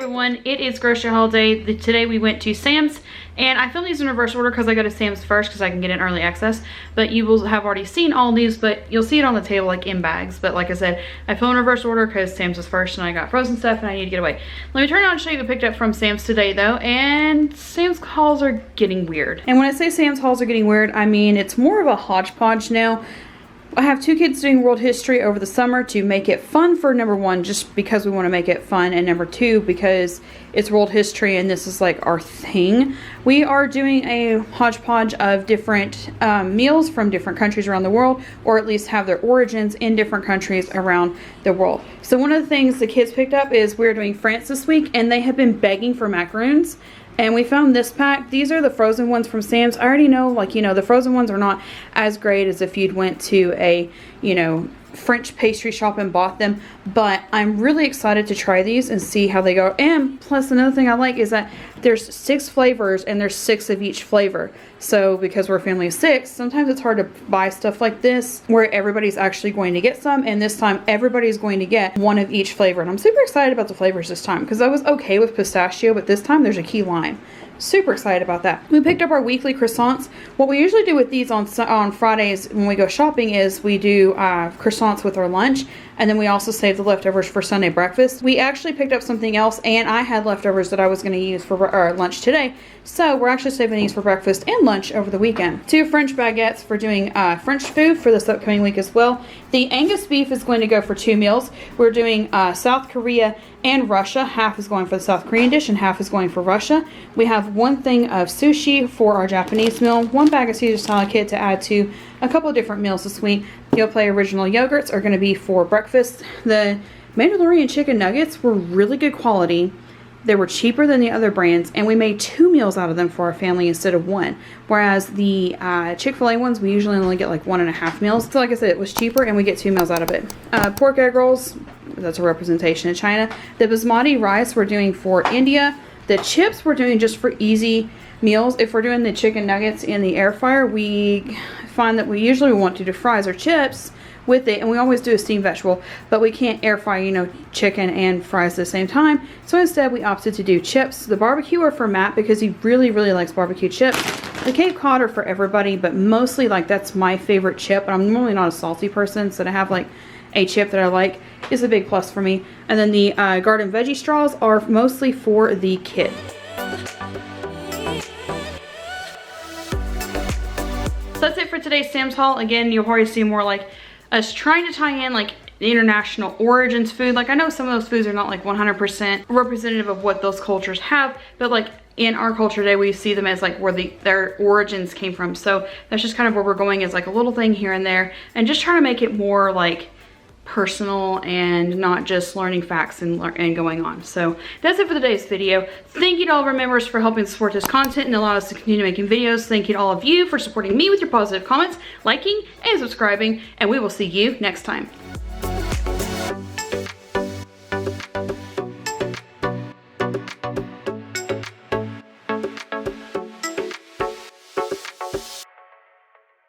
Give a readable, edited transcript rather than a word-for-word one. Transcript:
everyone, it is grocery haul day. Today we went to Sam's, and I filmed these in reverse order because I go to Sam's first because I can get in early access, but you will have already seen all these, but you'll see it on the table like in bags. But like I said, I filmed in reverse order because Sam's was first and I got frozen stuff and I need to get away. Let me turn around and show you what I picked up from Sam's today though, and Sam's hauls are getting weird. And when I say Sam's hauls are getting weird, I mean it's more of a hodgepodge now. I have two kids doing world history over the summer to make it fun for number one, just because we want to make it fun, and number two, because it's world history and this is like our thing. We are doing a hodgepodge of different meals from different countries around the world, or at least have their origins in different countries around the world. So one of the things the kids picked up is we're doing France this week, and they have been begging for macaroons. And we found this pack. These are the frozen ones from Sam's. I already know, like, you know, the frozen ones are not as great as if you'd went to a, you know, French pastry shop and bought them. But I'm really excited to try these and see how they go. And plus another thing I like is that there's 6 flavors and there's 6 of each flavor. So because we're a family of 6, sometimes it's hard to buy stuff like this where everybody's actually going to get some, and this time everybody's going to get one of each flavor. And I'm super excited about the flavors this time because I was okay with pistachio, but this time there's a key lime. Super excited about that. We picked up our weekly croissants. What we usually do with these on Fridays when we go shopping is we do croissants with our lunch, and then we also save the leftovers for Sunday breakfast. We actually picked up something else, and I had leftovers that I was going to use for our lunch today, so we're actually saving these for breakfast and lunch over the weekend. 2 French baguettes for doing French food for this upcoming week as well. The Angus beef is going to go for 2 meals. We're doing South Korea and Russia. Half is going for the South Korean dish and half is going for Russia. We have 1 thing of sushi for our Japanese meal, 1 bag of Caesar salad kit to add to a couple of different meals this week. Yoplait original yogurts are going to be for breakfast. The Mandalorian chicken nuggets were really good quality. They were cheaper than the other brands, and we made 2 meals out of them for our family instead of 1. Whereas the Chick-fil-A ones, we usually only get like 1.5 meals. So like I said, it was cheaper and we get 2 meals out of it. Pork egg rolls, that's a representation of China. The basmati rice we're doing for India. The chips we're doing just for easy meals. If we're doing the chicken nuggets in the air fryer, we find that we usually want to do fries or chips with it, and we always do a steamed vegetable, but we can't air fry, you know, chicken and fries at the same time. So instead we opted to do chips. The barbecue are for Matt because he really likes barbecue chips. The Cape Cod are for everybody, but mostly like that's my favorite chip, and I'm normally not a salty person, so to have like a chip that I like is a big plus for me. And then the garden veggie straws are mostly for the kid. So that's it for today's Sam's haul. Again, you'll already see more like us trying to tie in like the international origins food. Like I know some of those foods are not like 100% representative of what those cultures have, but like in our culture today we see them as like where their origins came from. So that's just kind of where we're going, is like a little thing here and there, and just trying to make it more like personal and not just learning facts and going on. So that's it for today's video. Thank you to all of our members for helping support this content and allow us to continue making videos. Thank you to all of you for supporting me with your positive comments, liking, and subscribing, and we will see you next time.